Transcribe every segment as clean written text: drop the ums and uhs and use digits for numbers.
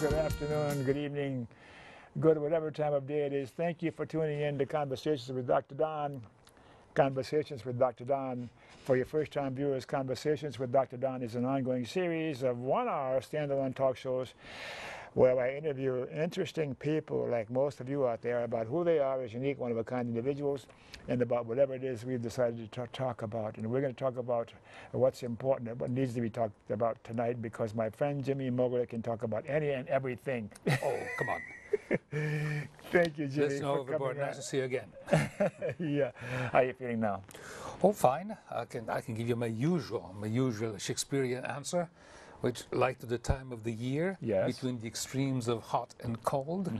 good afternoon, good evening, good whatever time of day it is. Thank you for tuning in to Conversations with Dr. Don. Conversations with Dr. Don. For your first-time viewers, Conversations with Dr. Don is an ongoing series of one-hour standalone talk shows where I interview interesting people like most of you out there about who they are as unique, one-of-a-kind individuals and about whatever it is we've decided to talk about. And we're going to talk about what's important, what needs to be talked about tonight, because my friend Jimmie Moglia can talk about any and everything. Oh, come on. Thank you, Jimmie. Let's know overboard. Nice to see you again. Yeah. How are you feeling now? Oh, fine. I can give you my usual Shakespearean answer, which, like to the time of the year, yes, between the extremes of hot and cold,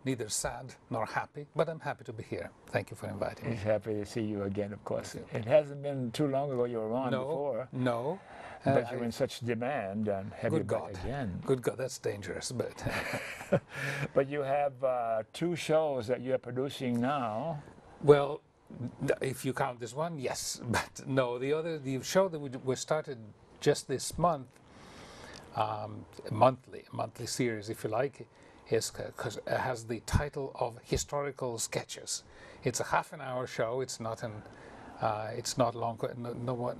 neither sad nor happy, but I'm happy to be here. Thank you for inviting me. He's happy to see you again, of course. It hasn't been too long ago you were on before. No. But you're in such demand and have you back again. Good God, that's dangerous. But but you have 2 shows that you're producing now. Well, if you count this one, yes. But no, the show that we started just this month, monthly series, if you like, has the title of Historical Sketches. It's a half-an-hour show. It's not long,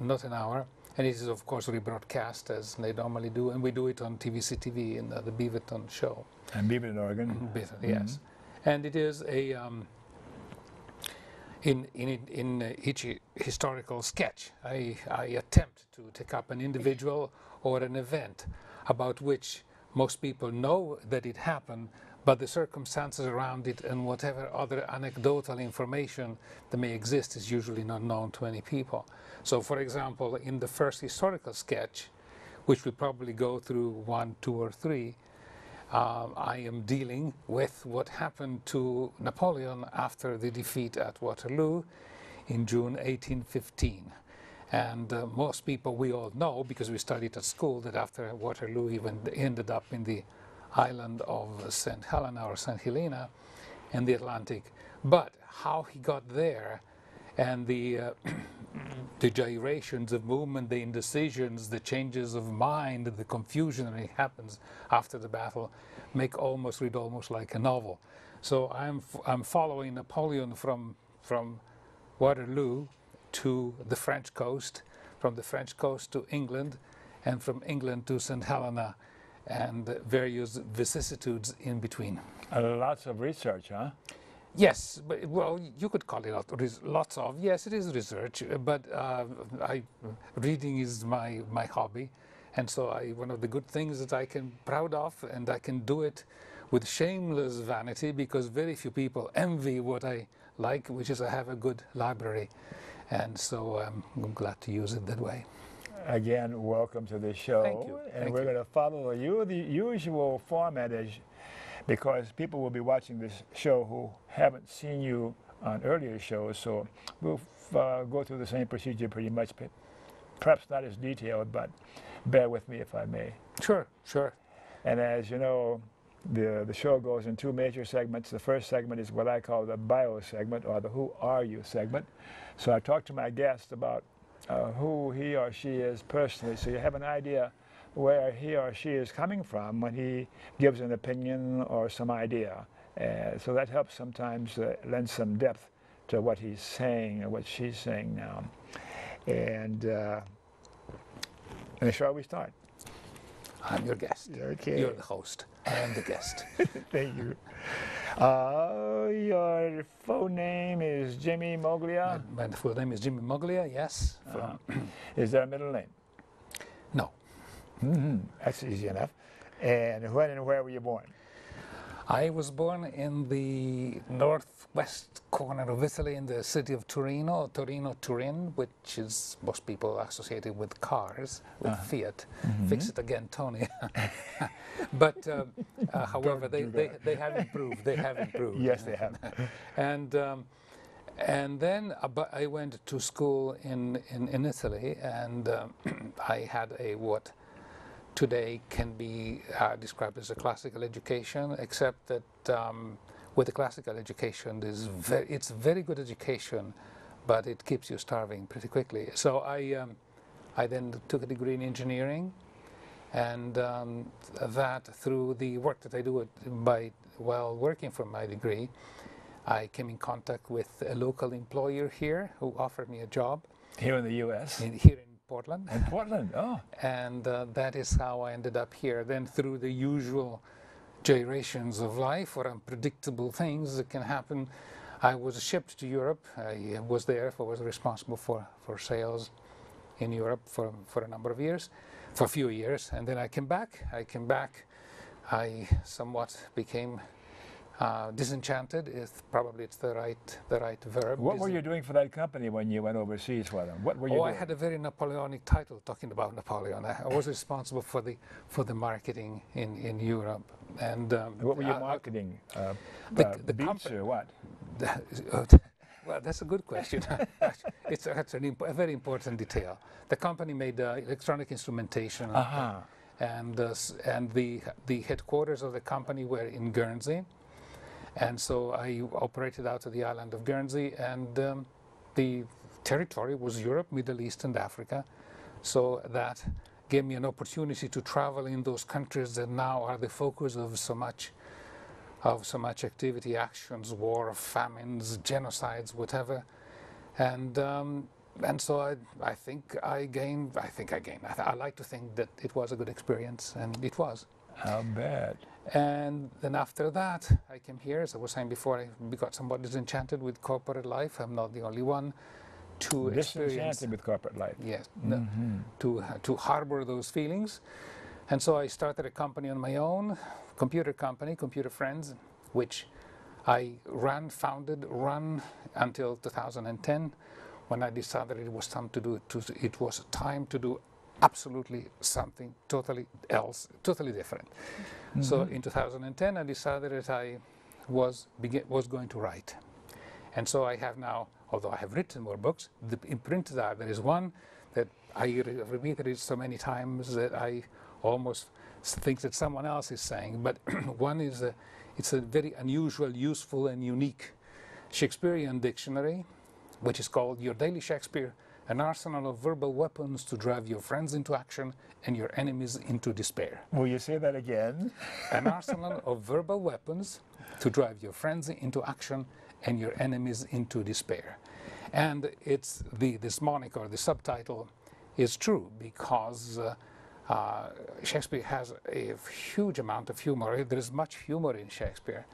not an hour. And it is, of course, rebroadcast as they normally do, and we do it on TVC-TV in the Beaverton show. And Beaverton, Oregon. Beaverton, yes. And it is a in each historical sketch, I attempt to take up an individual or an event about which most people know that it happened, but the circumstances around it and whatever other anecdotal information that may exist is usually not known to any people. So, for example, in the first historical sketch, which we probably go through 1, 2, or 3, I am dealing with what happened to Napoleon after the defeat at Waterloo in June 1815. And most people, we all know, because we studied at school, that after Waterloo he ended up in the island of St. Helena or St. Helena in the Atlantic. But how he got there and the gyrations of movement, the indecisions, the changes of mind, the confusion that happens after the battle read almost like a novel. So I'm following Napoleon from Waterloo to the French coast, from the French coast to England, and from England to St. Helena, and various vicissitudes in between. Lots of research, huh? Yes, but, well, you could call it lots of. Yes, it is research, but reading is my hobby, and so one of the good things that I can proud of, and I can do it with shameless vanity, because very few people envy what I like, which is I have a good library, and so I'm glad to use it that way. Again, welcome to the show. Thank you. And we're going to follow the usual format because people will be watching this show who haven't seen you on earlier shows, so we'll go through the same procedure pretty much, perhaps not as detailed, but bear with me if I may. Sure, sure. And as you know, the show goes in 2 major segments. The first segment is what I call the bio segment, or the Who Are You segment. So I talk to my guest about who he or she is personally, so you have an idea where he or she is coming from when he gives an opinion or some idea. So that helps sometimes lend some depth to what he's saying or what she's saying now. And shall we start? I'm your guest. Okay. You're the host. I am the guest. Thank you. Your full name is Jimmie Moglia? My full name is Jimmie Moglia, yes. Is there a middle name? No. That's easy enough. And when and where were you born? I was born in the northwest corner of Italy, in the city of Turin, which is most people associated with cars, with Fiat. Fix it again, Tony. But however, they have improved. They have improved. Yes, they have. And then I went to school in Italy, and I had what today can be described as a classical education, except that with the classical education, it's very good education, but it keeps you starving pretty quickly. So I then took a degree in engineering, And that through the work that I do while working for my degree, I came in contact with a local employer here who offered me a job. Here in the U.S.? Here in Portland. In Portland, oh. And that is how I ended up here. Then through the usual gyrations of life or unpredictable things that can happen, I was shipped to Europe. I was there, I was responsible for sales in Europe for a number of years, for a few years, and then I came back. I somewhat became disenchanted. Probably it's the right verb. What were you doing for that company when you went overseas for them? What were you doing? I had a very Napoleonic title talking about Napoleon. I was responsible for the marketing in Europe. And what were you marketing? The beats or what? Well, that's a good question. It's a very important detail. The company made electronic instrumentation, and the headquarters of the company were in Guernsey, and so I operated out of the island of Guernsey, and the territory was Europe, Middle East, and Africa. So that gave me an opportunity to travel in those countries that now are the focus of so much activity, actions, war, famines, genocides, whatever, and so I think I gained. I like to think that it was a good experience, and it was. How bad? And then after that, I came here. As I was saying before, I got somewhat disenchanted with corporate life. I'm not the only one to experience. Disenchanted with corporate life. Yes, to harbor those feelings, and so I started a company on my own. Computer company, Computer Friends, which I founded until 2010, when I decided it was time to do absolutely something totally else, totally different. So in 2010, I decided that I was going to write, and so I have now, although I have written more books, in print there is one that I repeated it so many times that I almost things that someone else is saying, but one is it's a very unusual, useful, and unique Shakespearean dictionary, which is called Your Daily Shakespeare, an arsenal of verbal weapons to drive your friends into action and your enemies into despair. Will you say that again? An arsenal of verbal weapons to drive your friends into action and your enemies into despair. And it's this moniker, the subtitle, is true because Shakespeare has a huge amount of humor. There is much humor in Shakespeare,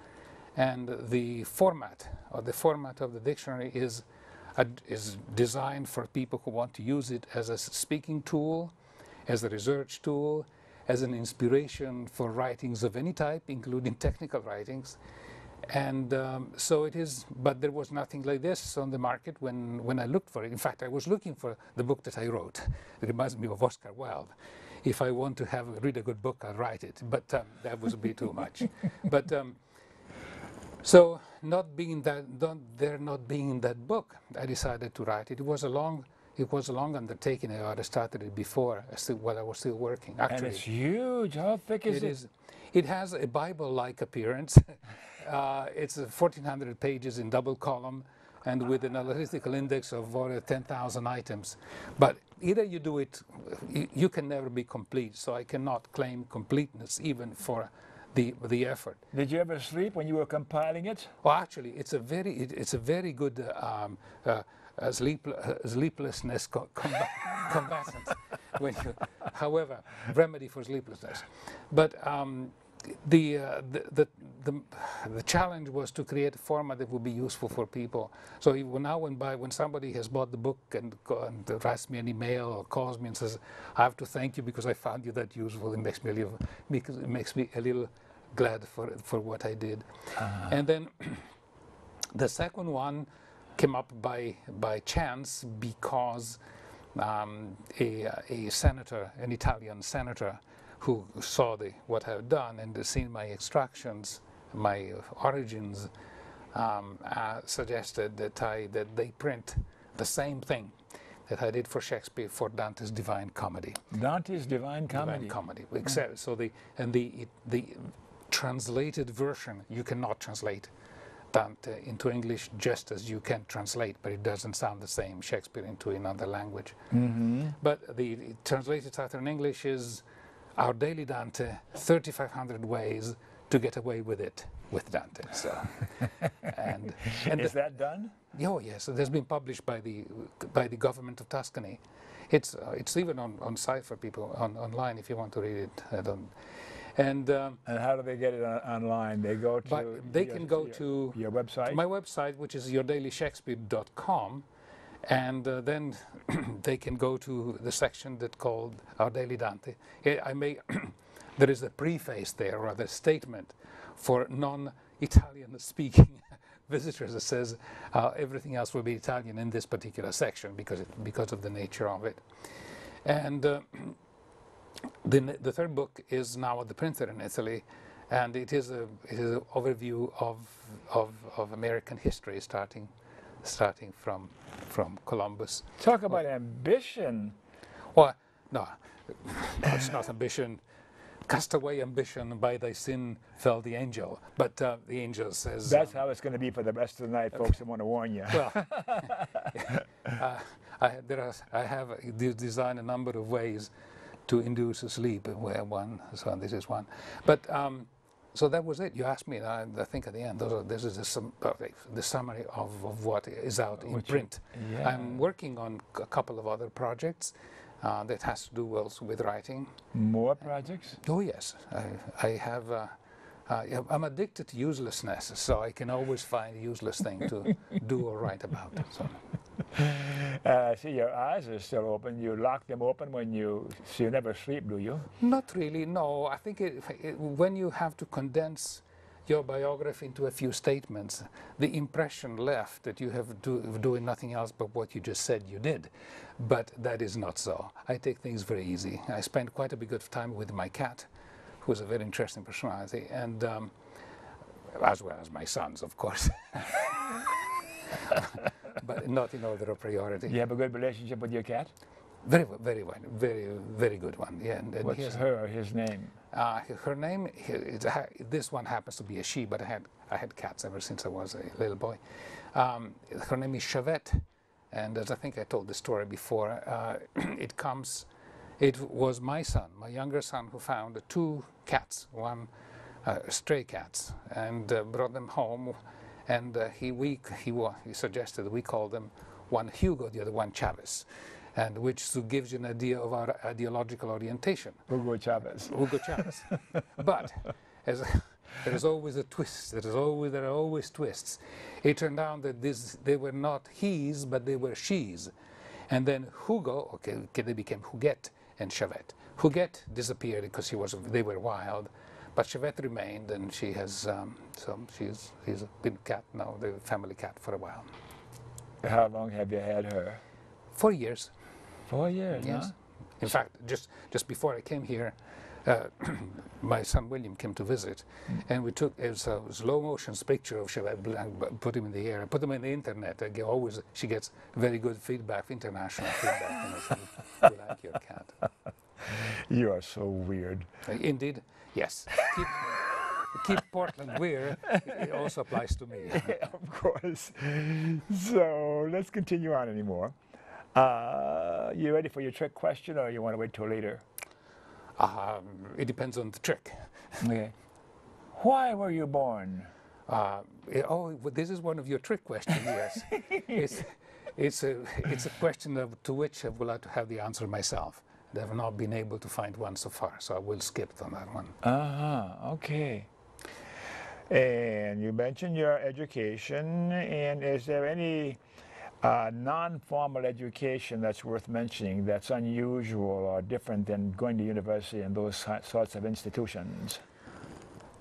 and the format of the dictionary is designed for people who want to use it as a speaking tool, as a research tool, as an inspiration for writings of any type, including technical writings. And so it is, but there was nothing like this on the market when I looked for it. In fact, I was looking for the book that I wrote. It reminds me of Oscar Wilde. If I want to read a good book, I'll write it. But that was a bit too much. But so not being that book, I decided to write it. It was a long undertaking. I had started it before, while I was still working. Actually, and it's huge. How thick is it? It has a Bible-like appearance. It's 1,400 pages in double column, and with an analytical index of over 10,000 items. But either you do it, you can never be complete, so I cannot claim completeness even for the effort. Did you ever sleep when you were compiling it? Well, actually, it's a very good sleeplessness combatant. However, remedy for sleeplessness. But the challenge was to create a format that would be useful for people. So now when somebody has bought the book and writes me an email or calls me and says, "I have to thank you because I found you that useful," it makes me a little glad for what I did. And then the second one came up by chance because a senator, an Italian senator, who saw what I've done and seen my extractions, my origins, suggested that they print the same thing that I did for Shakespeare for Dante's Divine Comedy. Dante's Divine Comedy. Divine Comedy. Except, so the translated version, you cannot translate Dante into English just as you can translate, but it doesn't sound the same, Shakespeare into another language. But the translated title in English is Our Daily Dante, 3,500 Ways to Get Away with It with Dante. So, and Is that done? oh yes, it has been published by the government of Tuscany. It's even on site for people online if you want to read it. And how do they get it online? They go to. They can go to your website. To my website, which is yourdailyshakespeare.com, and then they can go to the section that called Our Daily Dante. There is a preface there, or rather statement, for non-Italian speaking visitors that says everything else will be Italian in this particular section because of the nature of it. And the third book is now at the printer in Italy, and it is an overview of American history, starting from Columbus. Talk about ambition. Well, no, it's not ambition. Cast away ambition, by thy sin fell the angel. But the angel says... That's how it's going to be for the rest of the night, folks. I want to warn you. Well, I have designed a number of ways to induce sleep, so this is one. But so that was it. You asked me, and I think at the end, this is the summary of what is out in print. Yeah. I'm working on a couple of other projects that has to do also with writing. More projects? Oh yes, I have. I'm addicted to uselessness, so I can always find a useless thing to do or write about. So. See, your eyes are still open. You lock them open so you never sleep, do you? Not really, no. I think when you have to condense your biography into a few statements, the impression left that you have doing nothing else but what you just said you did. But that is not so. I take things very easy. I spend quite a bit of time with my cat, who's a very interesting personality, and as well as my sons, of course. But not in order of priority. You have a good relationship with your cat? Very, very well, very good one. Yeah. And what's his name? Her name. This one happens to be a she, but I had cats ever since I was a little boy. Her name is Chavette, and as I think I told the story before, it was my son, my younger son, who found two cats, one stray cats, and brought them home. And he suggested we call them one Hugo, the other one Chavez, and which gives you an idea of our ideological orientation. Hugo Chavez. Hugo Chavez. But there is always a twist. There are always twists. It turned out that they were not he's, but they were she's. And then Hugo, they became Huguette and Chavette. Huguette disappeared because they were wild. But Chavette remained, and she has she's been cat now, the family cat for a while. How long have you had her? 4 years. 4 years, yes. Huh? In fact, just before I came here, my son William came to visit, and we took a slow motion picture of Chavette, put him in the air, put him in the internet. She gets very good feedback, international feedback. You like your cat. You are so weird. Indeed. Yes, keep Portland weird. It also applies to me. Of course. So let's continue on anymore. You ready for your trick question, or you want to wait till later? It depends on the trick. Okay. Why were you born? This is one of your trick questions. Yes, it's a question to which I would like to have the answer myself. I have not been able to find one so far, so I will skip on that one. Okay. And you mentioned your education, and is there any non-formal education that's worth mentioning that's unusual or different than going to university and those sorts of institutions?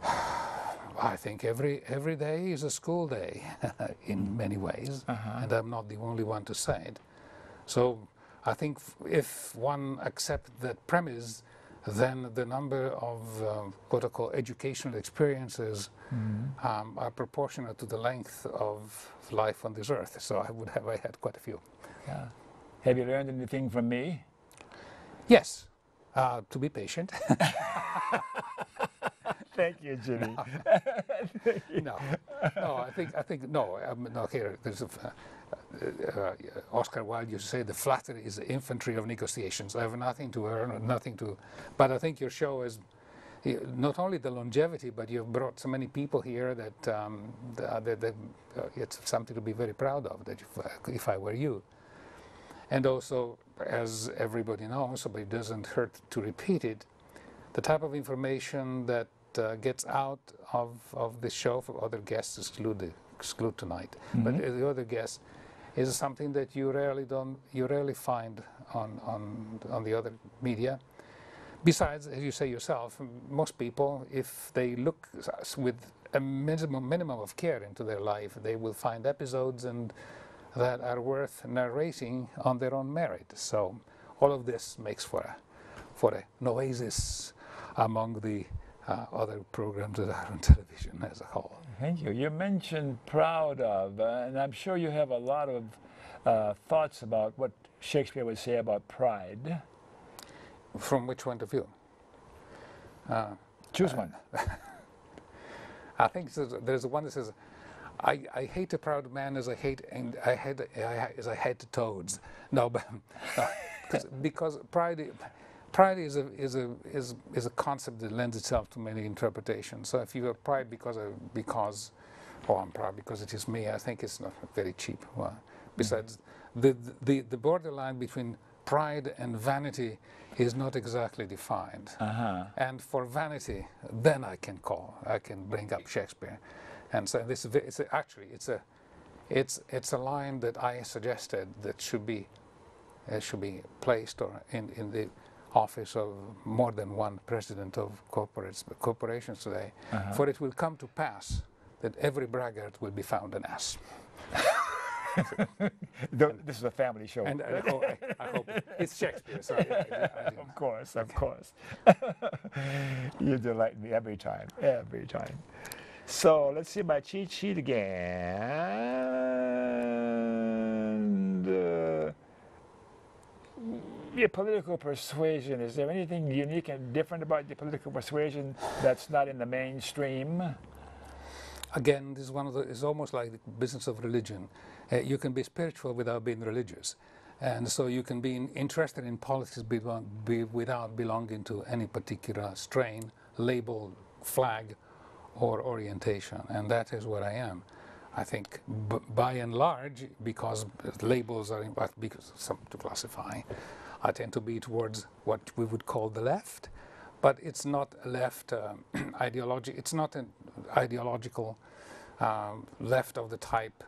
I think every day is a school day in many ways, and I'm not the only one to say it. So I think if one accepts that premise, then the number of what-I-call educational experiences are proportional to the length of life on this earth. So I had quite a few. Yeah. Have you learned anything from me? Yes. To be patient. Thank you, Jimmie. No, no, no. No, here, there's Oscar Wilde used to say, the flattery is the infantry of negotiations. I have nothing to earn or nothing to, but I think your show is not only the longevity, but you've brought so many people here that it's something to be very proud of, that if I were you. And also, as everybody knows, but it doesn't hurt to repeat it, the type of information that gets out of this show, for other guests exclude tonight, but the other guests, is something that you rarely find on the other media. Besides, as you say yourself, most people, if they look with a minimum of care into their life, they will find episodes and that are worth narrating on their own merit. So all of this makes for an oasis among the other programs that are on television as a whole. Thank you. You mentioned proud of, and I'm sure you have a lot of thoughts about what Shakespeare would say about pride. From which point of view? Choose one. I think there's one that says, I hate a proud man as I hate toads. No, but because pride is a concept that lends itself to many interpretations. So if you have pride because I'm proud because it is me, I think it's not very cheap. Well, besides, the borderline between pride and vanity is not exactly defined. And for vanity, then I can bring up Shakespeare. And so it's a line that I suggested that should be placed or in the office of more than one president of corporations today. For it will come to pass that every braggart will be found an ass. This is a family show. And I hope it's Shakespeare. So Of course. You delight me every time. So let's see my cheat sheet again. Your political persuasion, is there anything unique and different about your political persuasion that's not in the mainstream? Again, this is it's almost like the business of religion. You can be spiritual without being religious. And so you can be interested in politics without belonging to any particular strain, label, flag, or orientation. And that is what I am. I think by and large, because labels are because something to classify, I tend to be towards what we would call the left, but it's not a left ideology. It's not an ideological left of the type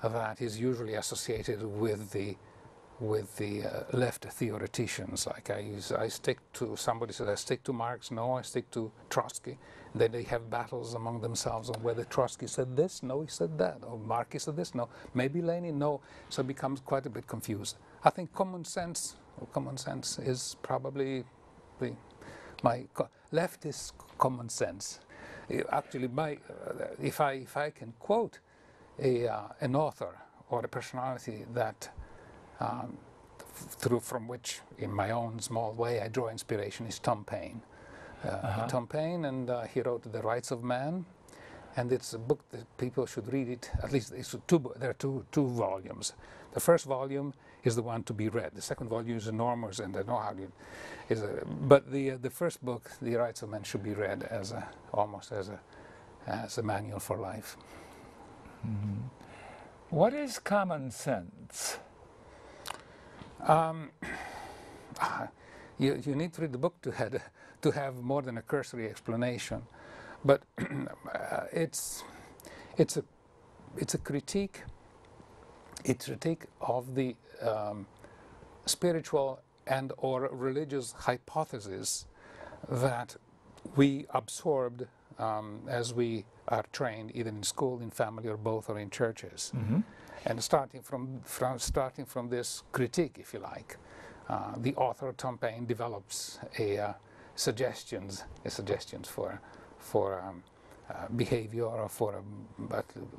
that is usually associated with the left theoreticians. Like I stick to, somebody says I stick to Marx. No, I stick to Trotsky. Then they have battles among themselves on whether Trotsky said this, no, he said that, or Marx said this, no, maybe Lenin, no. So it becomes quite a bit confused. I think common sense is probably left is common sense. Actually, if I can quote an author or a personality that from which, in my own small way, I draw inspiration, is Tom Paine. Tom Paine, and he wrote The Rights of Man, and it's a book that people should read it. At least there are two volumes. The first volume is the one to be read. The second volume is enormous, and I know how but the first book, The Rights of Man, should be read almost as a manual for life. What is common sense? You need to read the book to have more than a cursory explanation, but it's a critique. It's a critique of the spiritual and or religious hypothesis that we absorbed as we are trained, either in school, in family, or both, or in churches. And starting from this critique, if you like, the author Tom Paine develops suggestions for behavior or for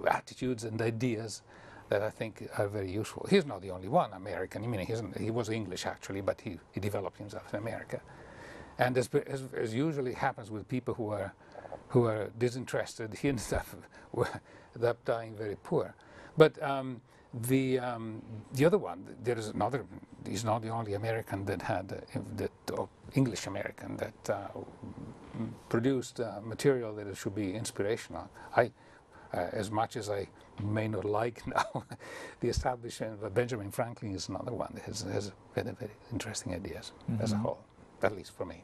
attitudes and ideas that I think are very useful. He's not the only one American. I mean, he was English actually, but he developed himself in America. And as usually happens with people who are who were disinterested. He ended up dying very poor. But the other one, there is another. He's not the only American that had English American that produced material that it should be inspirational. As much as I may not like now, the establishment of Benjamin Franklin is another one that has very, very interesting ideas as a whole, at least for me.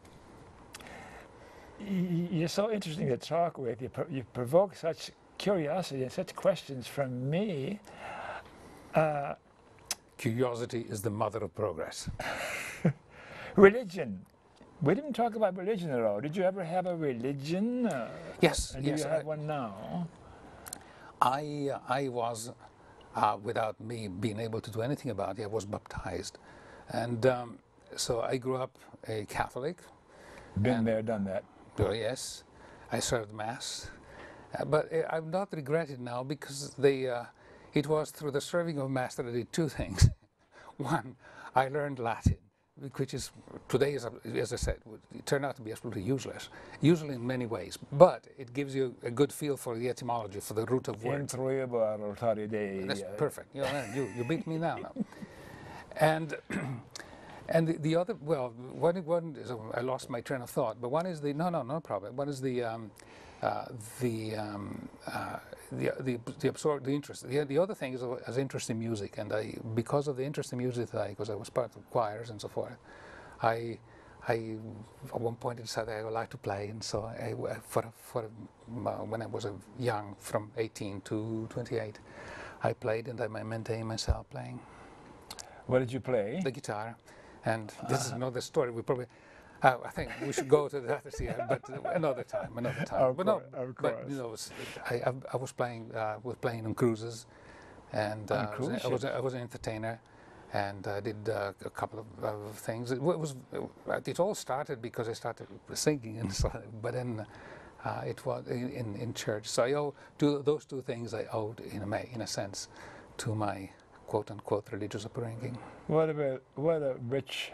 You're so interesting to talk with. You provoke such curiosity and such questions from me. Curiosity is the mother of progress. Religion. We didn't talk about religion at all. Did you ever have a religion? Yes. And do you have one now? I was, without me being able to do anything about it, I was baptized. And so I grew up a Catholic. Been there, done that. Oh, yes. I served Mass. But I'm not regretted now because it was through the serving of Mass that I did two things. One, I learned Latin, which is today, as I said, it turned out to be absolutely useless, usually in many ways, but it gives you a good feel for the etymology, for the root of words. That's perfect. You beat me now. And the other, well, one is, I lost my train of thought, but one is no problem. One is the interest. The other thing is interest in music, and because of the interest in music because I was part of choirs and so forth, I at one point decided I would like to play, and so when I was young, from 18 to 28, I played, and I maintained myself playing. What did you play? The guitar, and this is another story. We probably. I think we should go to that but another time. Of course. But you know, I was playing on cruises, and I was an entertainer, and I did a couple of things. It all started because I started singing, and so, but then it was in church. So I owe those two things. I owed in a sense to my quote-unquote religious upbringing. What a rich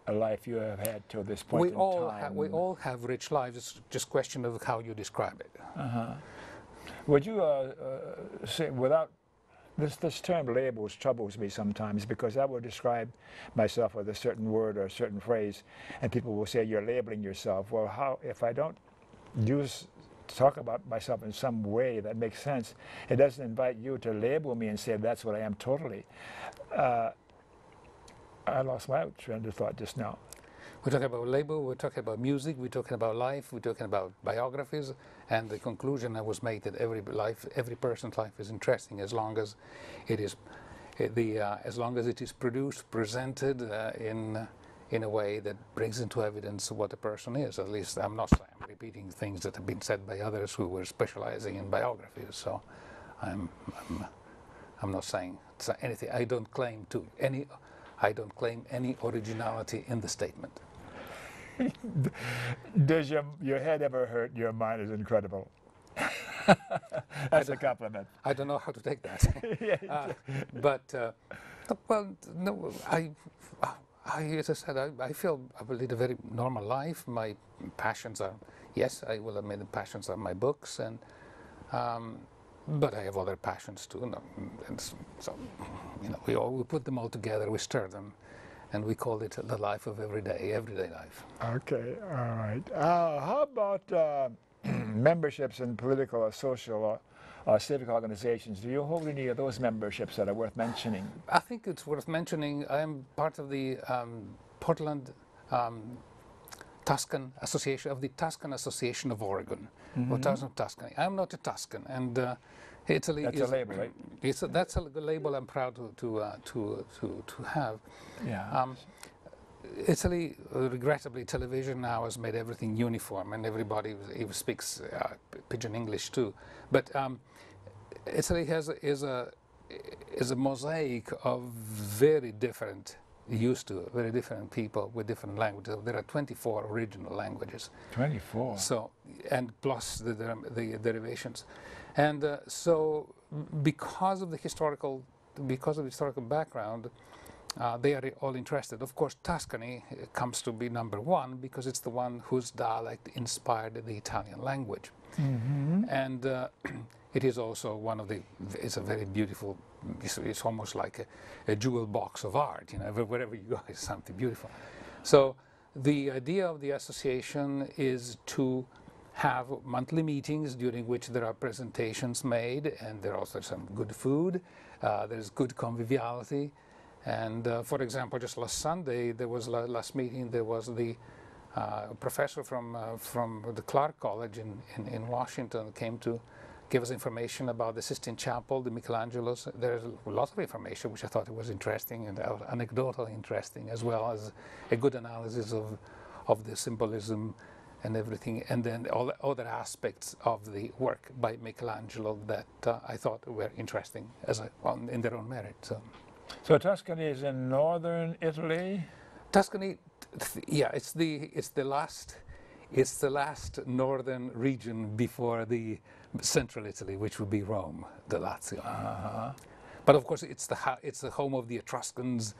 life you have had till this point in time. We all have rich lives. It's just a question of how you describe it. Would you say, without this term labels troubles me sometimes, because I will describe myself with a certain word or a certain phrase, and people will say you're labeling yourself. Well, how if I don't talk about myself in some way that makes sense, it doesn't invite you to label me and say that's what I am totally. I lost my train of thought just now. We're talking about label, we're talking about music, we're talking about life, we're talking about biographies, and the conclusion that was made that every person's life is interesting as long as it is as long as it is produced, presented in a way that brings into evidence what a person is. At least I'm repeating things that have been said by others who were specializing in biographies. So I'm not saying anything. I don't claim any originality in the statement. Does your head ever hurt? Your mind is incredible. That's a compliment. I don't know how to take that. Well, no, as I said, I feel I lead a very normal life. My passions are, yes, I will admit the passions are my books, and but I have other passions too. And so, we put them all together, we stir them, and we call it the life of everyday life. Okay, all right. How about memberships in political or social or civic organizations? Do you hold any of those memberships that are worth mentioning? I think it's worth mentioning. I am part of the Portland Tuscan Association of the Tuscan Association of Oregon, or Tuscany. I'm not a Tuscan, and Italy that's is a label, right? That's a label I'm proud to have. Yeah. Italy, regrettably, television now has made everything uniform, and everybody even speaks pidgin English too. But Italy is a mosaic of very different people with different languages. There are 24 original languages. 24. So, and plus the derivations, and so because of the historical background, they are all interested. Of course, Tuscany comes to be number one because it's the one whose dialect inspired the Italian language. And it is also one of the, it's a very beautiful, it's almost like a jewel box of art, you know, wherever you go is something beautiful. So the idea of the association is to have monthly meetings during which there are presentations made, and there are also some good food, there's good conviviality. And for example, just last Sunday, there was last meeting, there was the professor from the Clark College in Washington came to give us information about the Sistine Chapel, the Michelangelo's. There's a lot of information which I thought was interesting and anecdotal interesting, as well as a good analysis of the symbolism and everything, and then all the other aspects of the work by Michelangelo that I thought were interesting in their own merit. So Tuscany is in northern Italy? Tuscany, yeah, it's the last northern region before the central Italy, which would be Rome, the Lazio. But of course, it's the home of the Etruscans,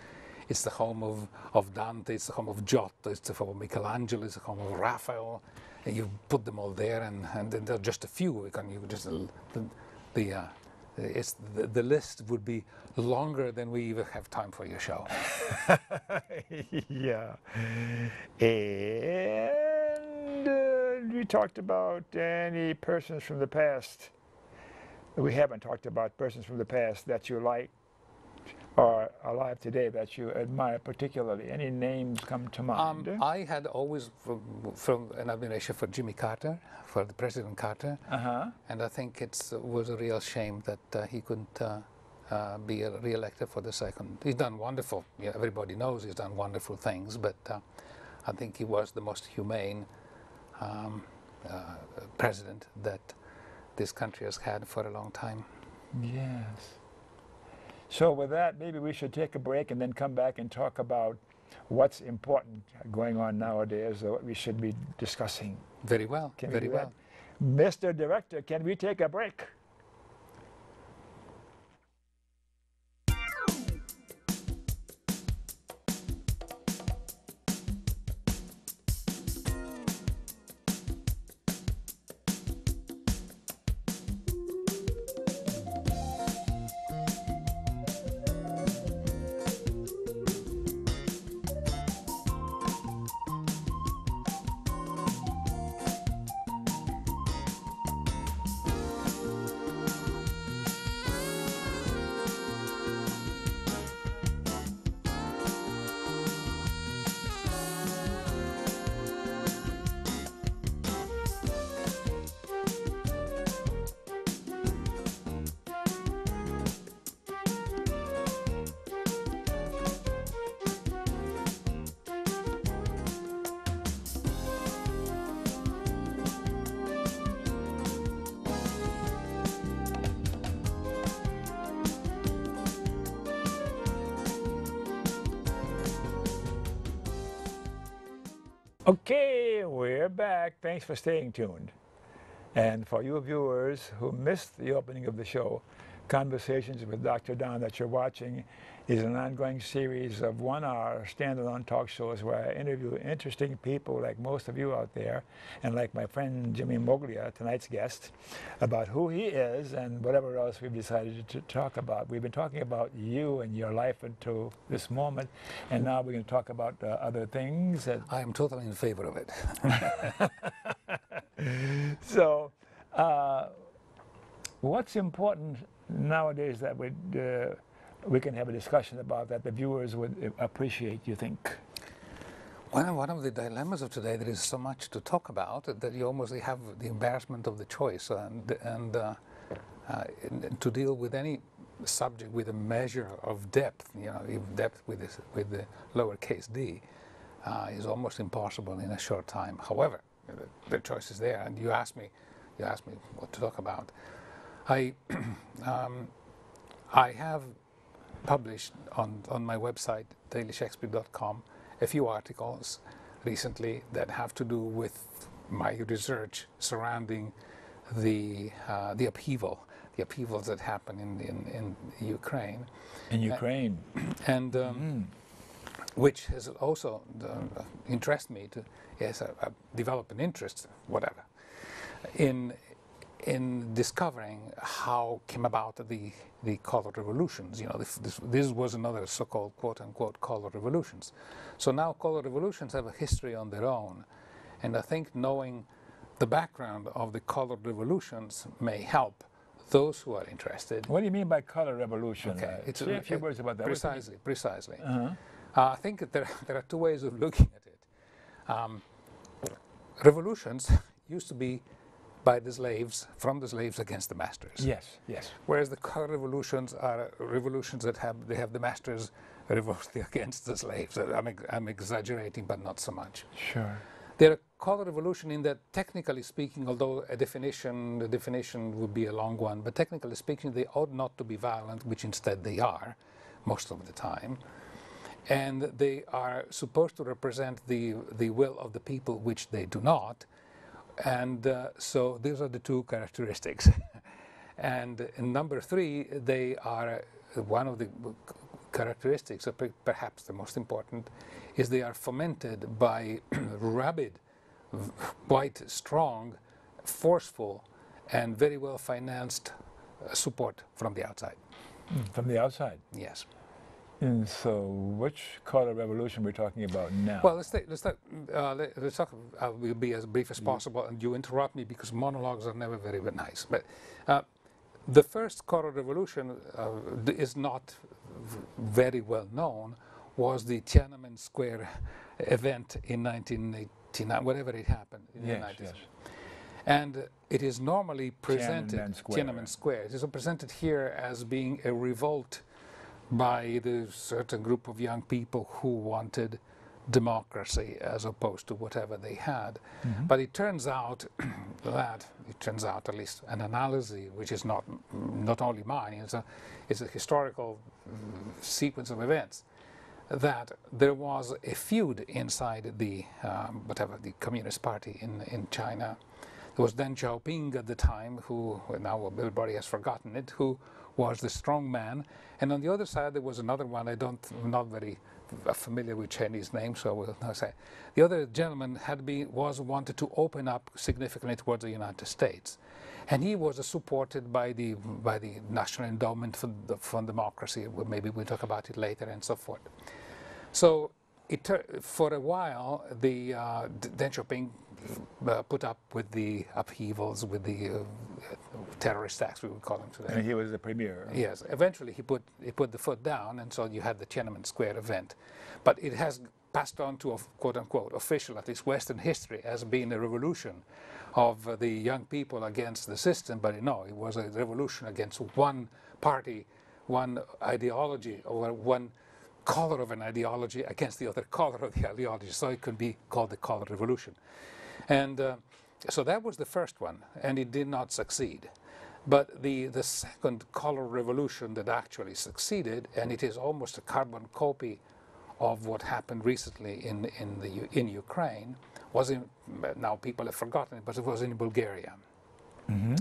it's the home of Dante, it's the home of Giotto, it's the home of Michelangelo, it's the home of Raphael, and you put them all there, and then there are just a few. The list would be longer than we even have time for your show. Yeah. And we talked about any persons from the past. We haven't talked about persons from the past that you like or alive today that you admire particularly. Any names come to mind? I had always from an admiration for Jimmy Carter, for the President Carter, and I think it was a real shame that he couldn't be re-elected for the second. He's done wonderful. Yeah, everybody knows he's done wonderful things, but I think he was the most humane president that this country has had for a long time. Yes. So with that, maybe we should take a break and then come back and talk about what's important going on nowadays, or what we should be discussing. Very well, very well. Mr. Director, can we take a break? Okay, we're back. Thanks for staying tuned. And for you viewers who missed the opening of the show, Conversations with Dr. Don that you're watching is an ongoing series of 1-hour standalone talk shows where I interview interesting people like most of you out there, and like my friend Jimmie Moglia, tonight's guest, about who he is and whatever else we've decided to talk about. We've been talking about you and your life until this moment, and now we're going to talk about other things. I am totally in favor of it. So, what's important nowadays that we can have a discussion about that the viewers would appreciate, you think? Well, one of the dilemmas of today, there is so much to talk about that you almost have the embarrassment of the choice, and to deal with any subject with a measure of depth, you know, depth with the lowercase d, is almost impossible in a short time. However, the choice is there, and you asked me what to talk about. I have published on my website, dailyshakespeare.com, a few articles recently that have to do with my research surrounding the upheaval the upheavals that happened in Ukraine. In Ukraine. And which has also interested me to, yes, develop an interest, whatever, in discovering how came about the color revolutions. You know, this was another so-called quote-unquote color revolutions. So now color revolutions have a history on their own, and I think knowing the background of the color revolutions may help those who are interested. What do you mean by color revolution? Okay, say a few words about that. Precisely. Uh-huh. I think that there are two ways of looking at it. Revolutions used to be by the slaves, from the slaves against the masters. Yes, yes. Whereas the color revolutions are revolutions that have the masters revolting against the slaves. I'm exaggerating, but not so much. Sure. They're a color revolution in that, technically speaking, although the definition would be a long one, but technically speaking, they ought not to be violent, which instead they are, most of the time. And they are supposed to represent the will of the people, which they do not. And so these are the two characteristics. And in number three, they are one of the characteristics, or perhaps the most important, is they are fomented by rabid, quite strong, forceful, and very well financed support from the outside. From the outside? Yes. And so, which color revolution we're talking about now? Well, let's talk. We'll be as brief as possible, and you interrupt me because monologues are never very nice. But the first color revolution is not very well known. Was the Tiananmen Square event in 1989, whatever it happened in the 90s. Yes. And it is normally presented, Tiananmen Square, it is presented here as being a revolt by the certain group of young people who wanted democracy as opposed to whatever they had. Mm-hmm. But it turns out at least an analysis, which is not only mine, it's a historical sequence of events, that there was a feud inside the Communist Party in China. There was Deng Xiaoping at the time, who now everybody has forgotten it, who was the strong man, and on the other side there was another one. I'm not very familiar with Chinese names, so I will not say. The other gentleman wanted to open up significantly towards the United States, and he was supported by the National Endowment for Democracy. Maybe we'll talk about it later, and so forth. So for a while, Deng Xiaoping put up with the upheavals, with the terrorist acts, we would call them today. And he was the premier. Yes. Eventually, he put the foot down, and so you had the Tiananmen Square event. But it has passed on to a quote-unquote official, at least Western history, as being a revolution of the young people against the system. But no, it was a revolution against one party, one ideology, or one color of an ideology against the other color of the ideology. So it could be called the color revolution. And so that was the first one, and it did not succeed. But the second color revolution that actually succeeded, and it is almost a carbon copy of what happened recently in Ukraine, was now people have forgotten it, but it was in Bulgaria. Mm-hmm.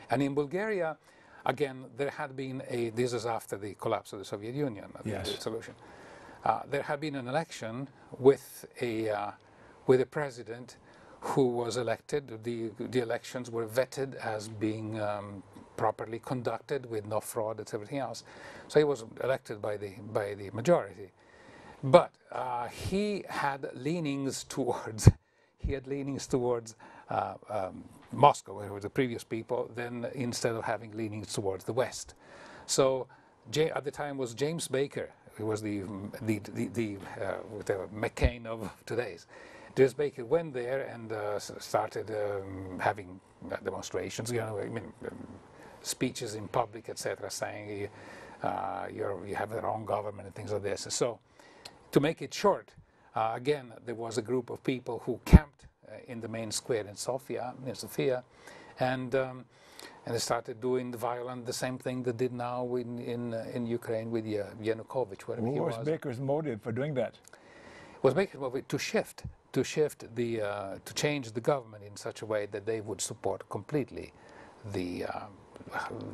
And in Bulgaria, again, there had been this is after the collapse of the Soviet Union, yes. The solution. There had been an election with a president who was elected. The elections were vetted as being properly conducted with no fraud and everything else. So he was elected by the majority. But he had leanings towards Moscow, where were the previous people, then instead of having leanings towards the West. So at the time was James Baker, who was the McCain of today's. James Baker went there and started having demonstrations, speeches in public, etc., saying you have the wrong government and things like this. So, to make it short, again, there was a group of people who camped in the main square in Sofia, and they started doing the same thing they did now in Ukraine with Yanukovych, wherever he was. What was Baker's motive for doing that? Was Baker's motive to change the government in such a way that they would support completely the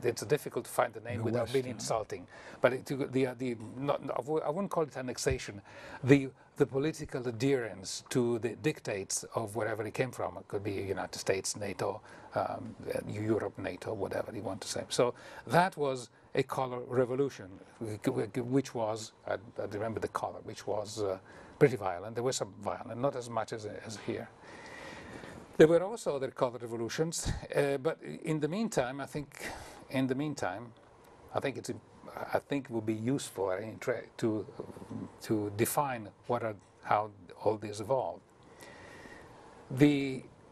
it's difficult to find the name without being insulting. But I wouldn't call it annexation. The political adherence to the dictates of wherever it came from. It could be United States, NATO, Europe, NATO, whatever you want to say. So that was a color revolution, which was, I remember the color, which was pretty violent. There was some violent, not as much as here. There were also other color revolutions, but in the meantime, I think it would be useful to define how all this evolved.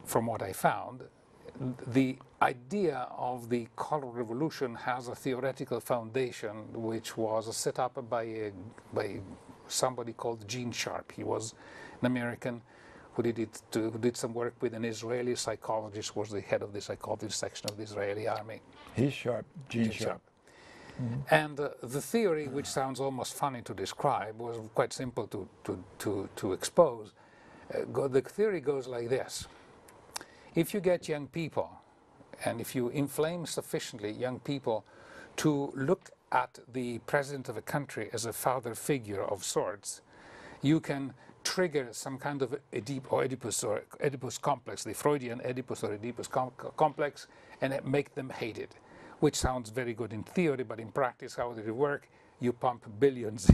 From what I found, the idea of the color revolution has a theoretical foundation, which was set up by somebody called Gene Sharp. He was an American who did some work with an Israeli psychologist, was the head of the psychology section of the Israeli army. He's sharp, Gene Sharp. Mm-hmm. And the theory, which sounds almost funny to describe, was quite simple to expose. The theory goes like this. If you get young people, and if you inflame sufficiently young people to look at the president of a country as a father figure of sorts, you can trigger some kind of Oedipus complex, the Freudian Oedipus or Oedipus complex, and make them hate it, which sounds very good in theory, but in practice, how did it work? You pump billions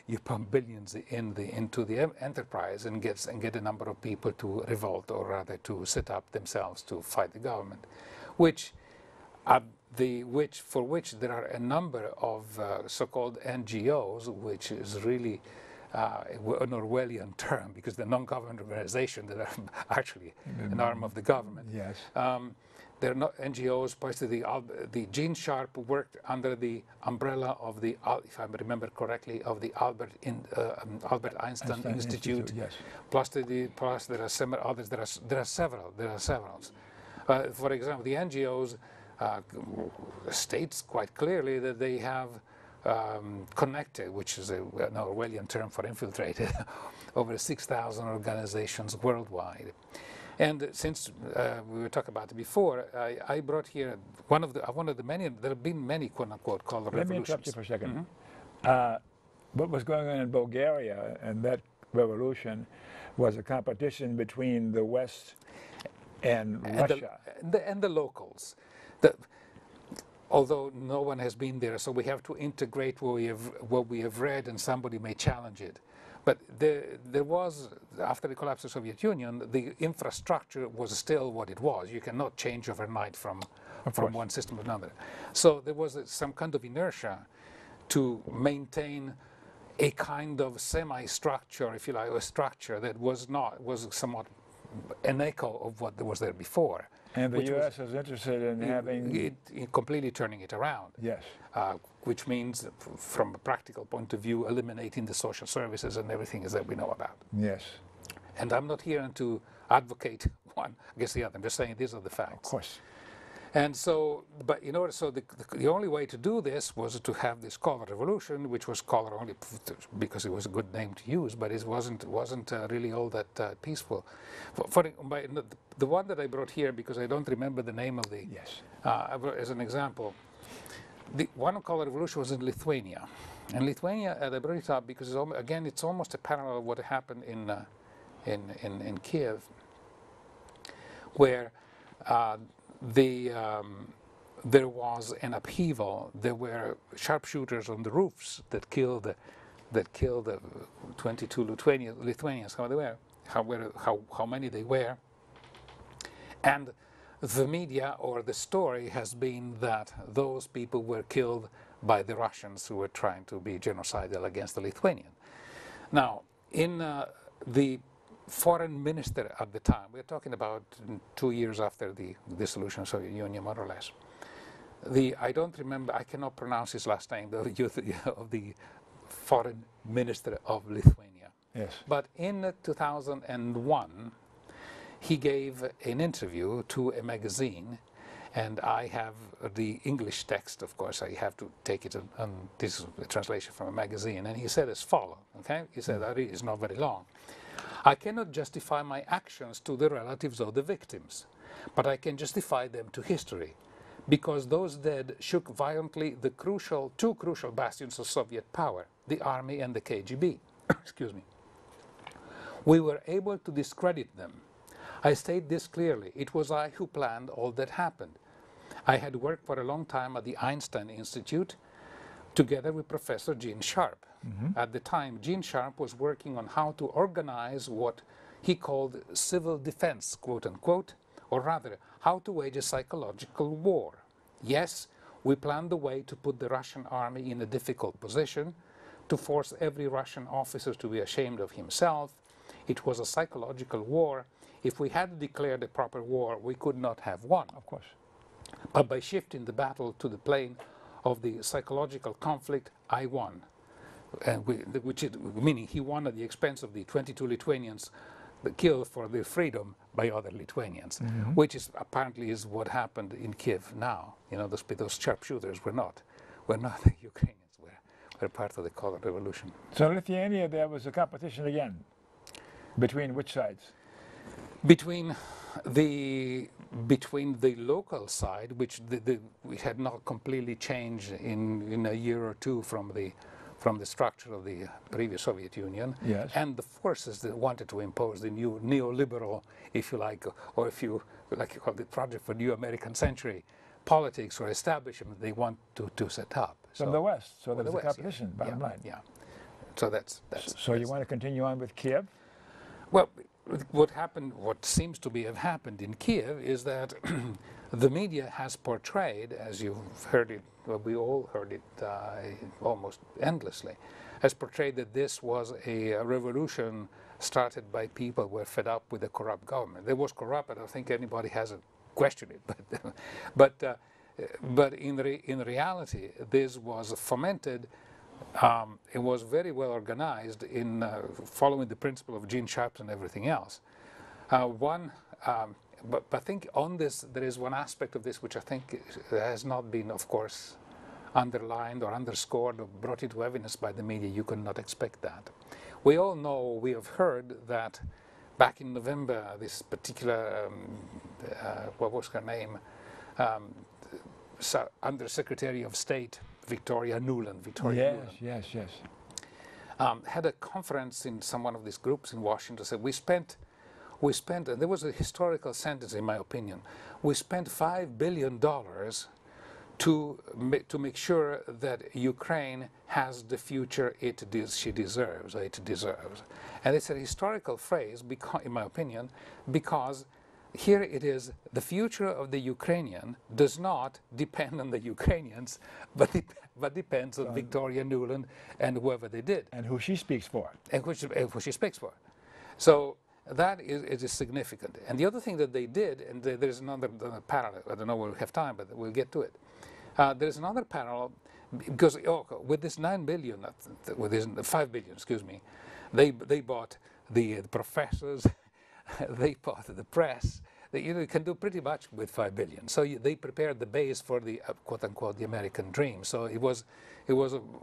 into the enterprise and get a number of people to revolt, or rather to set up themselves to fight the government, for which there are a number of so-called NGOs, which is really an Orwellian term, because they're non-government organizations that are actually an arm of the government. Yes. They're not NGOs. The Gene Sharp worked under the umbrella of the, if I remember correctly, of the Albert Einstein Institute. Yes. Plus there are some others. There are several. For example, the NGOs states quite clearly that they have connected, which is an Orwellian term for infiltrated, over 6,000 organizations worldwide. And since we were talking about it before, I brought here one of the many. There have been many quote-unquote color revolutions. Let me interrupt you for a second. What was going on in Bulgaria and that revolution was a competition between the West and Russia. And the locals. Although no one has been there, so we have to integrate what we have read, and somebody may challenge it. But there was, after the collapse of the Soviet Union, the infrastructure was still what it was. You cannot change overnight from one system to another. So there was some kind of inertia to maintain a kind of semi-structure, if you like, a structure that was somewhat an echo of what was there before. And the U.S. is interested in having completely turning it around. Yes. Which means, from a practical point of view, eliminating the social services and everything that we know about. Yes. And I'm not here to advocate one against the other. I'm just saying these are the facts. Of course. And so, but in order, so the only way to do this was to have this color revolution, which was color only because it was a good name to use, but it wasn't really all that peaceful. The one that I brought here, because I don't remember the name of the, yes, as an example, the one color revolution was in Lithuania. And Lithuania, I brought it up because again, it's almost a parallel of what happened in Kiev, where there was an upheaval. There were sharpshooters on the roofs that killed 22 Lithuanians. How many they were, and the media or the story has been that those people were killed by the Russians who were trying to be genocidal against the Lithuanian. Now, in the foreign minister at the time, we're talking about 2 years after the dissolution of the Soviet Union, more or less. I don't remember, I cannot pronounce his last name, of the foreign minister of Lithuania. Yes. But in 2001, he gave an interview to a magazine, and I have the English text, of course, I have to take it, this is a translation from a magazine, and he said as follows, okay? He said, that is not very long. I cannot justify my actions to the relatives of the victims, but I can justify them to history. because those dead shook violently the two crucial bastions of Soviet power, the army and the KGB. Excuse me. We were able to discredit them. I state this clearly. It was I who planned all that happened. I had worked for a long time at the Einstein Institute together with Professor Gene Sharp. At the time, Gene Sharp was working on how to organize what he called civil defense, quote unquote, or rather, how to wage a psychological war. Yes, we planned the way to put the Russian army in a difficult position, to force every Russian officer to be ashamed of himself. It was a psychological war. If we had declared a proper war, we could not have won. Of course. But by shifting the battle to the plane of the psychological conflict, I won. Meaning he won at the expense of the 22 Lithuanians killed for their freedom by other Lithuanians, which is apparently is what happened in Kiev now. You know, those sharpshooters were not the Ukrainians, were part of the Color Revolution. So Lithuania, there was a competition again. Between which sides? Between the local side, which we had not completely changed in a year or two from the structure of the previous Soviet Union, yes, and the forces that wanted to impose the new neoliberal, if you like, or if you like, you call it Project for New American Century politics or establishment they want to set up. From the West, so there was a West, competition, bottom line. Yeah. So that's So you want to continue on with Kiev? Well, what seems to have happened in Kiev is that the media has portrayed, as you've heard it, well, we all heard it almost endlessly, has portrayed that this was a revolution started by people who were fed up with the corrupt government. It was corrupt, I don't think anybody hasn't questioned it, but in reality, this was fomented. It was very well organized in following the principle of Gene Sharp and everything else. But I think on this, there is one aspect of this which I think has not been, of course, underlined or underscored or brought into evidence by the media. You could not expect that. We all know, we have heard that back in November, this particular, what was her name, Under-Secretary of State, Victoria Nuland. Yes. Had a conference in one of these groups in Washington. Said we spent, and there was a historical sentence in my opinion. We spent $5 billion to make sure that Ukraine has the future she deserves. And it's a historical phrase, in my opinion, because here it is, the future of the Ukrainian does not depend on the Ukrainians, but depends on Victoria Nuland and whoever they did. And who she speaks for. And who she speaks for. So that is significant. And the other thing that they did, and there's another parallel, I don't know if we'll have time, but we'll get to it. There's another parallel, because with this 9 billion, with this 5 billion, excuse me, they bought the professors, they bought the press. You can do pretty much with 5 billion. So they prepared the base for the quote unquote the American dream. So it was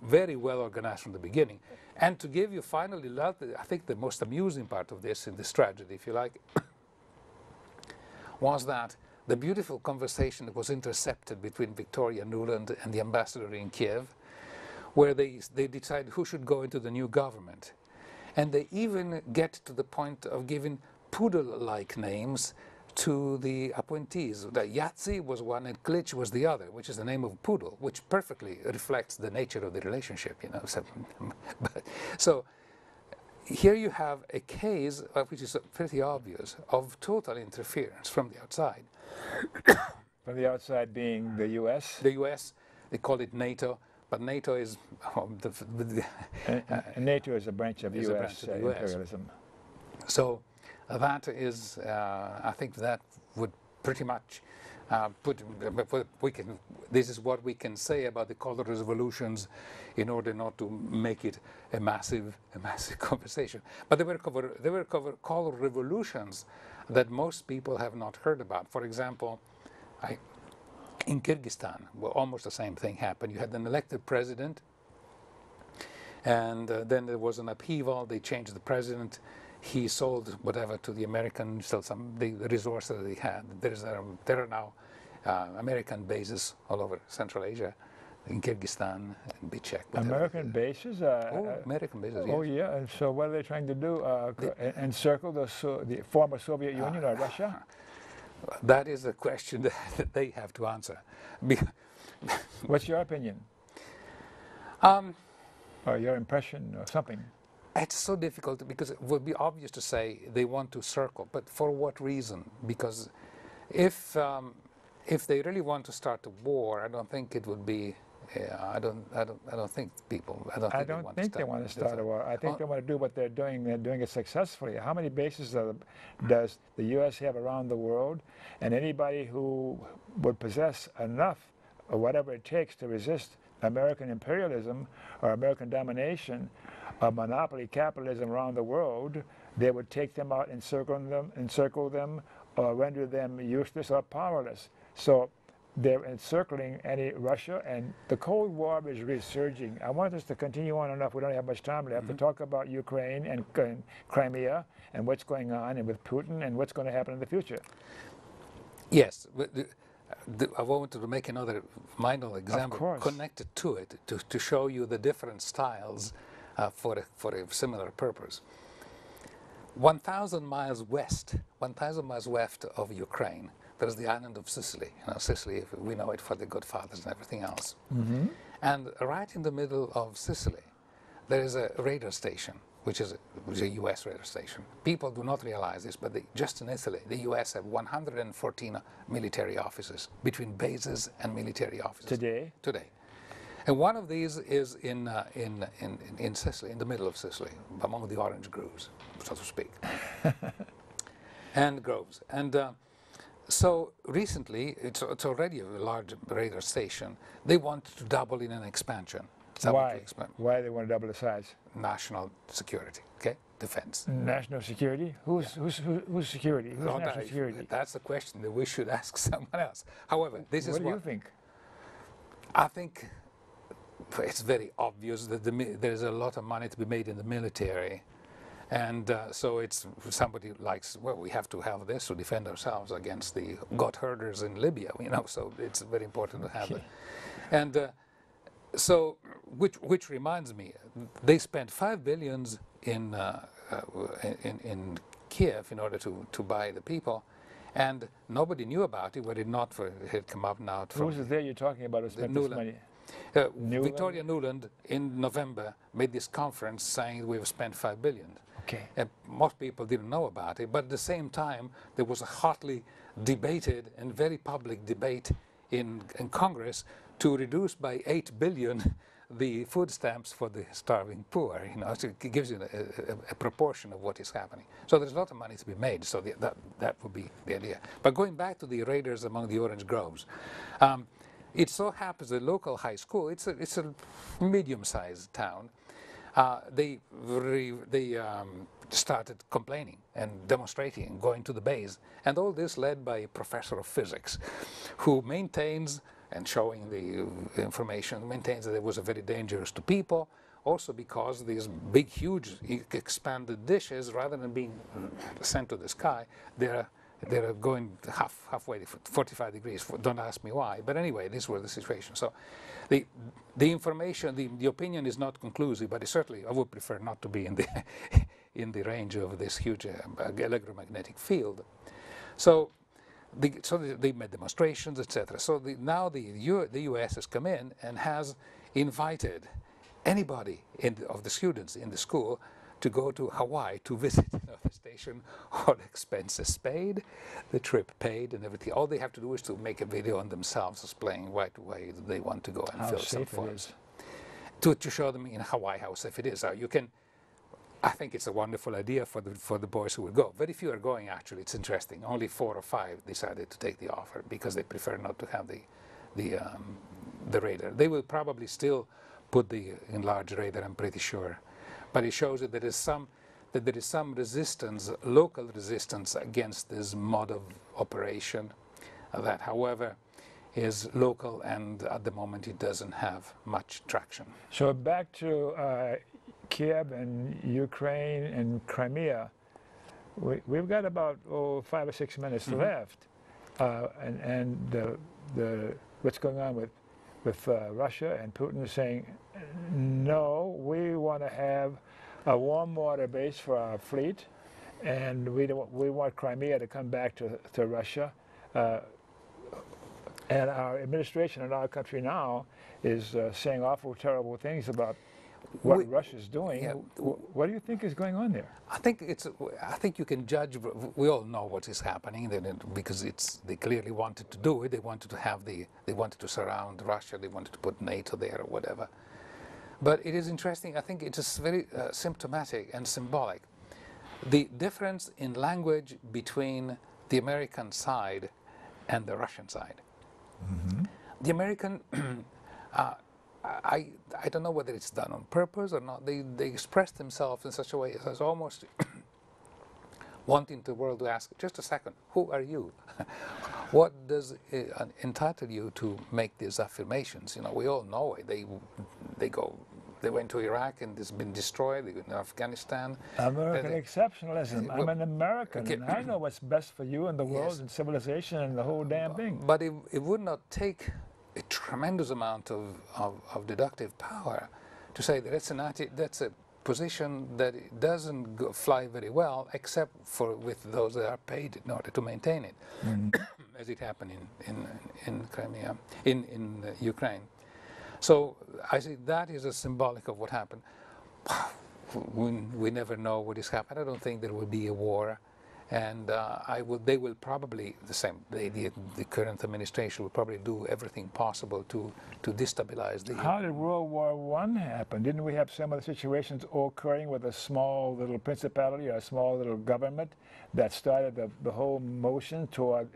very well organized from the beginning. And to give you finally, I think the most amusing part of this, in this tragedy, if you like, was that the beautiful conversation that was intercepted between Victoria Nuland and the ambassador in Kiev, where they decided who should go into the new government. And they even get to the point of giving poodle-like names to the appointees. Yahtzee was one and Klitsch was the other, which is the name of a poodle, which perfectly reflects the nature of the relationship, you know. So here you have a case, which is pretty obvious, of total interference from the outside. From the outside being the U.S.? The U.S., they call it NATO, but NATO is... NATO is a branch of U.S. imperialism. So that is, I think that would pretty much this is what we can say about the color revolutions in order not to make it a massive conversation. But there were color revolutions that most people have not heard about. For example, in Kyrgyzstan, well, almost the same thing happened. You had an elected president, and then there was an upheaval. They changed the president. He sold whatever to the Americans, still the resources that he had. There are now American bases all over Central Asia, in Kyrgyzstan and Bichek. American bases? American bases, Oh, yes. yeah. And so what are they trying to do? Encircle the former Soviet Union or Russia? That is a question that they have to answer. What's your opinion? Or your impression or something? It's so difficult because it would be obvious to say they want to circle, but for what reason? Because if they really want to start a war, I don't think it would be. I don't think people. I don't think they want to start a war. I think they want to do what they're doing. They're doing it successfully. How many bases does the U.S. have around the world? And anybody who would possess enough or whatever it takes to resist American imperialism or American domination or monopoly capitalism around the world, they would take them out, encircle them, or render them useless or powerless. So they're encircling Russia, and the Cold War is resurging. I want us to continue on enough. We don't have much time left to talk about Ukraine and Crimea and what's going on and with Putin and what's going to happen in the future. Yes. I wanted to make another minor example connected to it to show you the different styles for a similar purpose. 1,000 miles west of Ukraine, there's the island of Sicily. Sicily, we know it for the Godfathers and everything else. Mm-hmm. And right in the middle of Sicily, there is a radar station, which is a U.S. radar station. People do not realize this, but just in Italy, the U.S. have 114 military offices, between bases and military offices. Today? Today. And one of these is in Sicily, in the middle of Sicily, among the orange groves, so to speak. And groves. And so recently, it's already a large radar station. They want to double in an expansion. Why? Why they want to double the size? National security, okay? Defense. National security? Who's security? Who's national security? That's a question that we should ask someone else. However, this is what do you think? I think it's very obvious that there's a lot of money to be made in the military. And so it's somebody likes, well, we have to have this to defend ourselves against the goat herders in Libya, so it's very important to have it. And so, which reminds me, they spent $5 billion in Kiev in order to buy the people, and nobody knew about it. Were it not for it had come up now from. Who's there you're talking about who spent this money? Victoria Nuland in November made this conference saying we've spent $5 billion. Okay. And most people didn't know about it, but at the same time, there was a hotly debated and very public debate in Congress to reduce by $8 billion the food stamps for the starving poor. So it gives you a proportion of what is happening. So there's a lot of money to be made. So that would be the idea. But going back to the raiders among the orange groves, it so happens the local high school. It's a medium-sized town. They started complaining and demonstrating and going to the base. And all this led by a professor of physics who maintains and showing the information, maintains that it was very dangerous to people, also because these big, huge, expanded dishes, rather than being sent to the sky, they're going halfway, 45 degrees. Don't ask me why. But anyway, this was the situation. So the information, the opinion is not conclusive, but certainly I would prefer not to be in the in the range of this huge electromagnetic field. So they made demonstrations, etc. So now the U.S. has come in and has invited anybody of the students in the school to go to Hawaii to visit the station, all expenses paid, the trip paid and everything. All they have to do is to make a video on themselves explaining why they want to go and fill some forms. To show them in Hawaii how safe it is. I think it's a wonderful idea for the boys who will go. Very few are going, actually. It's interesting. Only 4 or 5 decided to take the offer because they prefer not to have the radar. They will probably still put the enlarged radar, I'm pretty sure. But it shows that there is some resistance, local resistance against this mode of operation that, however, is local, and at the moment it doesn't have much traction. So back to Kiev and Ukraine and Crimea, we've got about 5 or 6 minutes left. and what's going on with Russia and Putin is saying, no, we want to have a warm water base for our fleet, and we want Crimea to come back to Russia. And our administration in our country now is saying awful, terrible things about what Russia's doing. Yeah. What do you think is going on there? I think you can judge. We all know what is happening because they clearly wanted to do it. They wanted to surround Russia. They wanted to put NATO there or whatever. But it is interesting. I think it is very symptomatic and symbolic. The difference in language between the American side and the Russian side. Mm-hmm. The American. I don't know whether it's done on purpose or not. They express themselves in such a way as almost wanting the world to ask, just a second, who are you? What does it entitle you to make these affirmations? You know, we all know it. They went to Iraq and it's been destroyed. They went to Afghanistan. American exceptionalism. I'm an American, and I know what's best for you and the world, yes, and civilization and the whole damn thing. But it would not take a tremendous amount of deductive power to say that that's a position that it doesn't fly very well, except with those that are paid in order to maintain it, as it happened in Crimea, in Ukraine. So I say that is a symbolic of what happened. We never know what is happening. I don't think there will be a war. And they will probably, the current administration will probably do everything possible to destabilize the... How did World War I happen? Didn't we have some of the situations occurring with a small little principality or a small little government that started the whole motion toward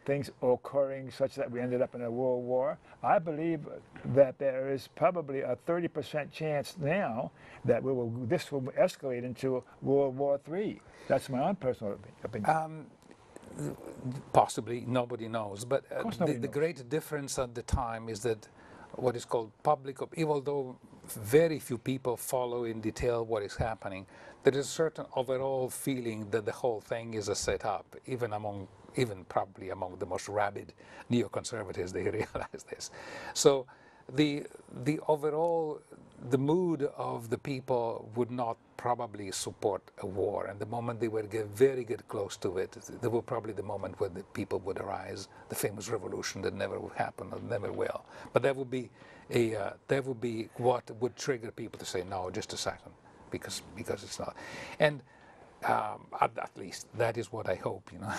things occurring such that we ended up in a world war? I believe that there is probably a 30% chance now that this will escalate into World War III. That's my own personal opinion. Possibly, nobody knows. But the great difference at the time is that what is called public, even though very few people follow in detail what is happening, there is a certain overall feeling that the whole thing is a setup, even probably among the most rabid neoconservatives, they realize this. So the overall, the mood of the people would not probably support a war, and the moment they would get close to it, there will probably the moment where the people would arise, the famous revolution that never will happen or never will. But that would be what would trigger people to say, no, just a second, because it's not. And at least that is what I hope, you know.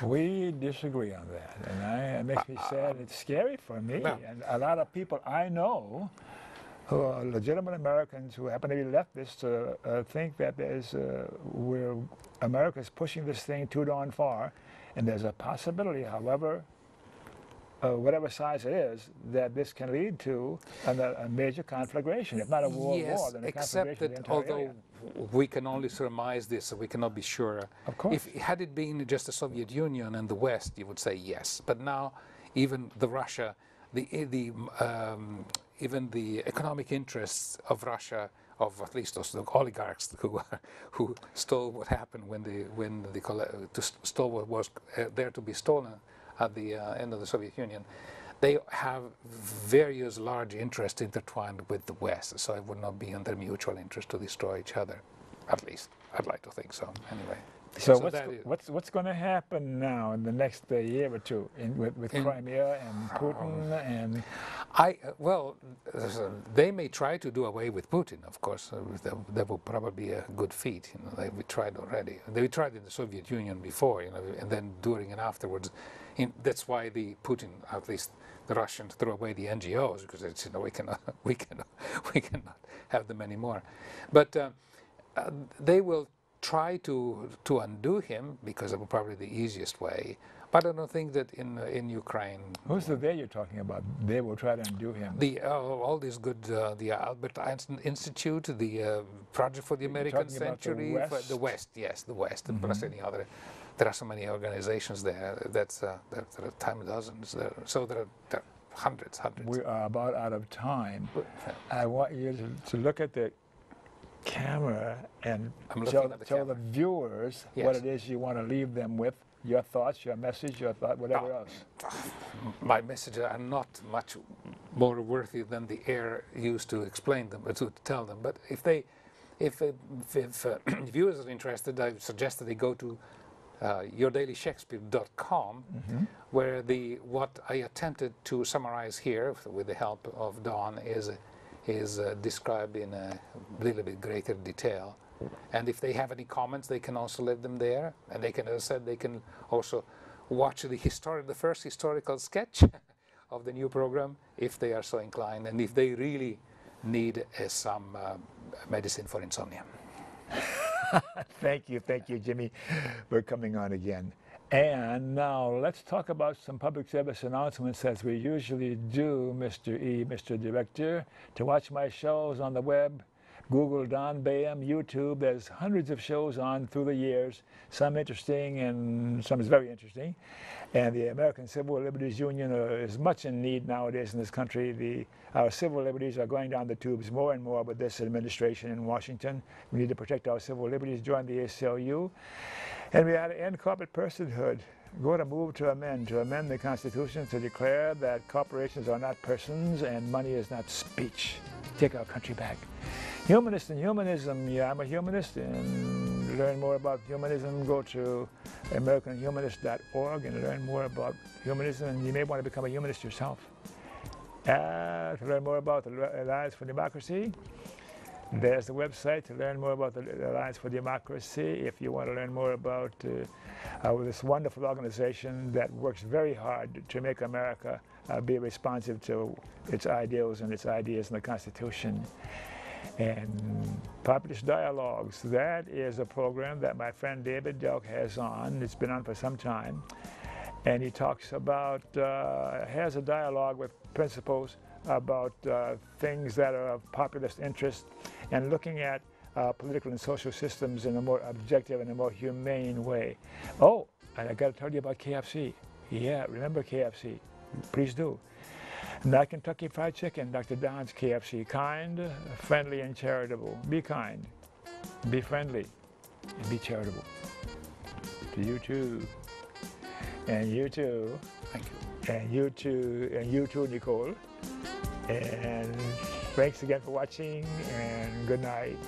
We disagree on that, and it makes me sad. It's scary for me, and a lot of people I know who are legitimate Americans who happen to be leftists think that where America is pushing this thing too darn far, and there's a possibility, however, whatever size it is, that this can lead to a major conflagration, if not a world war, then a conflagration of the entire area. We can only surmise this, so we cannot be sure. Of course. Had it been just the Soviet Union and the West, you would say yes. But now, even Russia, even the economic interests of Russia, of at least those oligarchs who stole what happened when stole what was there to be stolen at the end of the Soviet Union, they have various large interests intertwined with the West, so it would not be in their mutual interest to destroy each other. At least, I'd like to think so, anyway. So what's going to happen now in the next year or two with Crimea and Putin and... they may try to do away with Putin, of course. That will probably be a good feat. You know, we tried already. They tried in the Soviet Union before, you know, and then during and afterwards. That's why Putin, at least the Russians, threw away the NGOs, because it's, you know, we cannot have them anymore. But they will try to undo him, because it will probably be the easiest way. But I don't think that in Ukraine... Who's the they you're talking about? They will try to undo him. All these good, the Albert Einstein Institute, the Project for the American Century, the West, yes, the West, and plus any other. There are so many organizations there. There are time dozens. So there are hundreds. We are about out of time. I want you to look at the camera and I'm looking at the tell camera. the viewers Yes. what it is you want to leave them with, your thoughts, your message, your thought, whatever else. My messages are not much more worthy than the air used to explain them, to tell them. But if viewers are interested, I suggest that they go to yourdailyshakespeare.com, where what I attempted to summarize here with the help of Don is described in a little bit greater detail. And if they have any comments, they can also leave them there. And they can, as I said, they can also watch the first historical sketch of the new program, if they are so inclined, and if they really need some medicine for insomnia. Thank you, Jimmie, for coming on again. And now let's talk about some public service announcements, as we usually do, Mr. E, Mr. Director. To watch my shows on the web, Google Don Baham, YouTube. There's hundreds of shows on through the years, some interesting and some is very interesting. And the American Civil Liberties Union is much in need nowadays in this country. Our civil liberties are going down the tubes more and more with this administration in Washington. We need to protect our civil liberties. Join the ACLU. And we had to end corporate personhood. Go to move to amend the Constitution to declare that corporations are not persons and money is not speech. Take our country back. Humanist and humanism. Yeah, I'm a humanist, and to learn more about humanism, go to AmericanHumanist.org and learn more about humanism, and you may want to become a humanist yourself. To learn more about the Alliance for Democracy, there's the website to learn more about the Alliance for Democracy. If you want to learn more about this wonderful organization that works very hard to make America be responsive to its ideals and its ideas in the Constitution. And Populist Dialogues, that is a program that my friend David Delk has on. It's been on for some time. And he talks about, has a dialogue with principals about things that are of populist interest and looking at political and social systems in a more objective and a more humane way. Oh, and I got to tell you about KFC. Yeah, remember KFC. Please do. Not Kentucky Fried Chicken, Dr. Don's KFC. Kind, friendly, and charitable. Be kind, be friendly, and be charitable. To you too. And you too. Thank you. And you too. And you too, Nicole. And thanks again for watching, and good night.